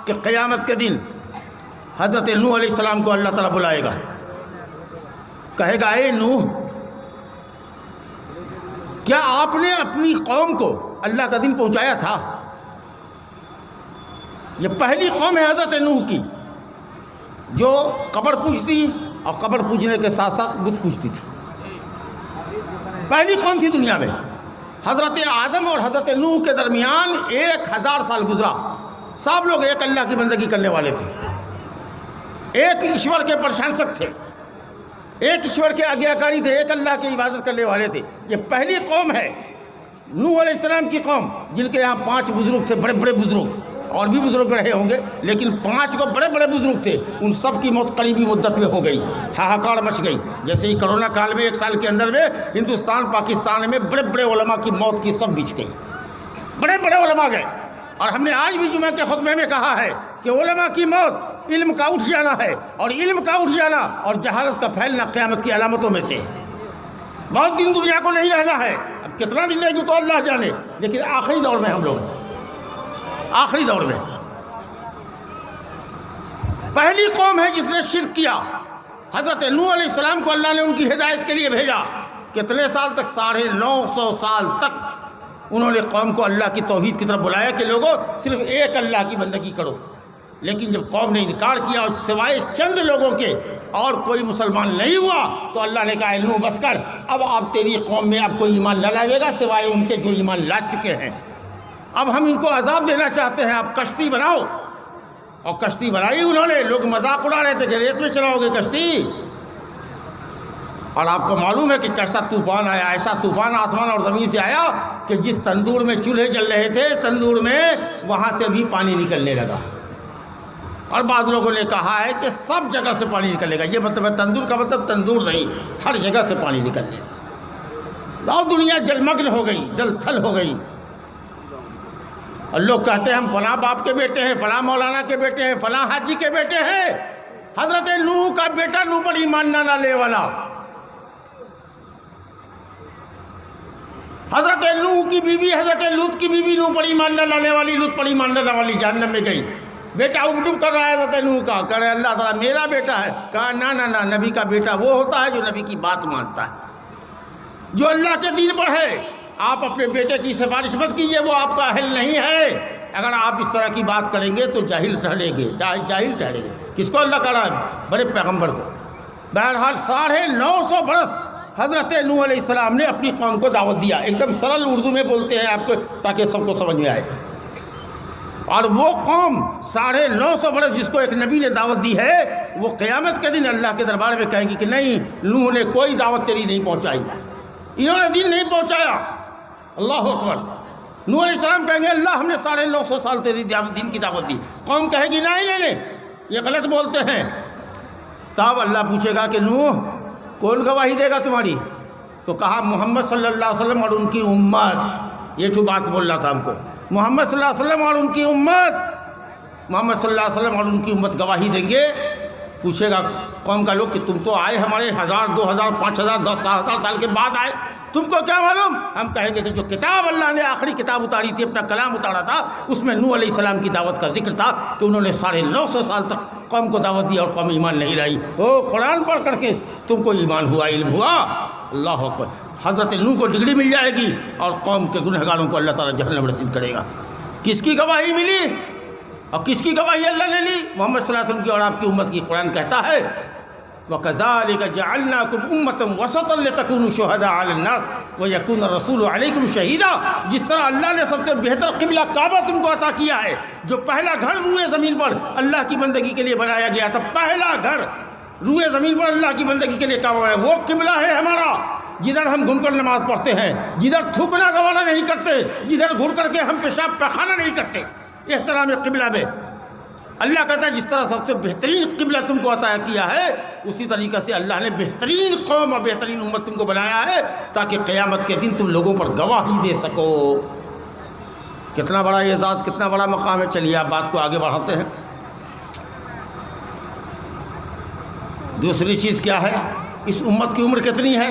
کہ قیامت کے دن حضرت نوح علیہ السلام کو اللہ تعالیٰ بلائے گا، کہے گا اے نوح، کیا آپ نے اپنی قوم کو اللہ کا دن پہنچایا تھا؟ یہ پہلی قوم ہے حضرت نوح کی جو قبر پوجتی اور قبر پوجنے کے ساتھ ساتھ بت پوجتی تھی. پہلی قوم تھی دنیا میں. حضرت آدم اور حضرت نوح کے درمیان 1000 سال گزرا. سب لوگ ایک اللہ کی بندگی کرنے والے تھے، ایک ایشور کے پرشنسک تھے، ایک ایشور کے آگیاکاری تھے، ایک اللہ کی عبادت کرنے والے تھے. یہ پہلی قوم ہے نوح علیہ السلام کی قوم، جن کے یہاں 5 بزرگ تھے، بڑے بڑے بزرگ، اور بھی بزرگ رہے ہوں گے لیکن 5 کو بڑے بڑے بزرگ تھے. ان سب کی موت قریبی مدت میں ہو گئی، ہاہاکار مچ گئی. جیسے ہی کرونا کال میں 1 سال کے اندر میں ہندوستان پاکستان میں بڑے بڑے علماء کی موت کی سب بچ گئی، بڑے بڑے علماء گئے. اور ہم نے آج بھی جمعہ کے خطبے میں کہا ہے کہ علماء کی موت علم کا اٹھ جانا ہے، اور علم کا اٹھ جانا اور جہالت کا پھیلنا قیامت کی علامتوں میں سے. بہت دن دنیا کو نہیں رہنا ہے، اب کتنا دن رہے گی تو اللہ جانے، لیکن آخری دور میں ہم لوگ، آخری دور میں پہلی قوم ہے جس نے شرک کیا. حضرت نوح علیہ السلام کو اللہ نے ان کی ہدایت کے لیے بھیجا. کتنے سال تک؟ 950 سال تک انہوں نے قوم کو اللہ کی توحید کی طرف بلایا کہ لوگوں صرف ایک اللہ کی بندگی کرو. لیکن جب قوم نے انکار کیا اور سوائے چند لوگوں کے اور کوئی مسلمان نہیں ہوا تو اللہ نے کہا نوح بس کر، اب آپ تیری قوم میں اب کوئی ایمان نہ لائے گا سوائے ان کے جو ایمان لا چکے ہیں. اب ہم ان کو عذاب دینا چاہتے ہیں، اب کشتی بناؤ. اور کشتی بنائی انہوں نے. لوگ مذاق اڑا رہے تھے کہ ریت میں چلاؤ گے کشتی. اور آپ کو معلوم ہے کہ کیسا طوفان آیا، ایسا طوفان آسمان اور زمین سے آیا کہ جس تندور میں چولہے جل رہے تھے تندور میں وہاں سے بھی پانی نکلنے لگا. اور بعض لوگوں نے کہا ہے کہ سب جگہ سے پانی نکلے گا. یہ مطلب ہے تندور کا مطلب تندور نہیں، ہر جگہ سے پانی نکلنے لگا. اور دنیا جلمگن ہو گئی، جل تھل ہو گئی. اور لوگ کہتے ہیں ہم فلاں باپ کے بیٹے ہیں، فلاں مولانا کے بیٹے ہیں، فلاں حاجی کے بیٹے ہیں. حضرت نوح کا بیٹا نوح پر ایمان نہ لانے والا، حضرت نوح کی بیوی حضرت لوط کی بیوی نوح پر ایمان نہ لانے والی، لوط پر ایمان نہ لانے والی جہنم میں گئی. بیٹا اگڈم کر رہا ہے حضرت نوح کا، کہہ رہے اللہ تعالیٰ میرا بیٹا ہے. کہا نہ، نبی کا بیٹا وہ ہوتا ہے جو نبی کی بات مانتا ہے، جو اللہ کے دین پر ہے. آپ اپنے بیٹے کی سفارش مت کیجئے، وہ آپ کا اہل نہیں ہے. اگر آپ اس طرح کی بات کریں گے تو جاہل ٹھہریں گے، جاہل ٹھہریں گے. کس کو اللہ کہہ رہا ہے؟ بڑے پیغمبر کو. بہرحال 950 برس حضرت نوح علیہ السلام نے اپنی قوم کو دعوت دیا. ایک دم سرل اردو میں بولتے ہیں آپ کو تاکہ سب کو سمجھ میں آئے. اور وہ قوم 950 برس جس کو ایک نبی نے دعوت دی ہے، وہ قیامت کے دن اللہ کے دربار میں کہیں گی کہ نہیں، نوح نے کوئی دعوت تیری نہیں پہنچائی، انہوں نے دین نہیں پہنچایا. اللہ اکبر. نوح علیہ السلام کہیں گے اللہ ہم نے 950 سال تیری دین کی دعوت دی. قوم کہے گی نہیں یہ غلط بولتے ہیں. تب اللہ پوچھے گا کہ نوح کون گواہی دے گا تمہاری؟ تو کہا محمد صلی اللہ علیہ وسلم اور ان کی امت. یہ تو بات بول رہا تھا ہم کو. محمد صلی اللہ علیہ وسلم اور ان کی امت، محمد صلی اللہ علیہ وسلم اور ان کی امت گواہی دیں گے. پوچھے گا قوم کا لوگ کہ تم تو آئے ہمارے 1000 2000 5000 10,000 سال کے بعد آئے، تم کو کیا معلوم؟ ہم کہیں گے کہ جو کتاب اللہ نے آخری کتاب اتاری تھی، اپنا کلام اتارا تھا، اس میں نوح علیہ السلام کی دعوت کا ذکر تھا کہ انہوں نے 950 سال تک قوم کو دعوت دی اور قوم ایمان نہیں لائی. قرآن پڑھ کر کے تم کو ایمان ہوا، علم ہوا. اللہ اکبر. حضرت نوح کو ڈگری مل جائے گی اور قوم کے گنہگاروں کو اللہ تعالیٰ جہنم رسید کرے گا. کس کی گواہی ملی اور کس کی گواہی اللہ نے لی؟ محمد صلی اللہ علیہ وسلم کی اور آپ کی امت کی. قرآن کہتا ہے وَكَذَلِكَ جَعَلْنَاكُمْ أُمَّةً وَسَطًا لِتَكُونُوا شُهَدَاءَ عَلَى النَّاسِ وَيَكُونَ الرَّسُولُ عَلَيْكُمْ شَهِيدًا. جس طرح اللہ نے سب سے بہتر قبلہ کعبہ تم کو عطا کیا ہے، جو پہلا گھر روئے زمین پر اللہ کی بندگی کے لیے بنایا گیا تھا، پہلا گھر روئے زمین پر اللہ کی بندگی کے لیے کعبہ ہے، وہ قبلہ ہے ہمارا، جدھر ہم گھوم کر نماز پڑھتے ہیں، جدھر تھوکنا گوارا نہیں کرتے، جدھر گھر کر کے ہم پیشاب پیخانہ نہیں کرتے. احترام قبلہ میں اللہ کہتا ہے جس طرح سب سے بہترین قبلہ تم کو عطا کیا ہے، اسی طریقہ سے اللہ نے بہترین قوم اور بہترین امت تم کو بنایا ہے تاکہ قیامت کے دن تم لوگوں پر گواہی دے سکو. کتنا بڑا اعزاز، کتنا بڑا مقام ہے. چلیے آپ بات کو آگے بڑھاتے ہیں. دوسری چیز کیا ہے؟ اس امت کی عمر کتنی ہے؟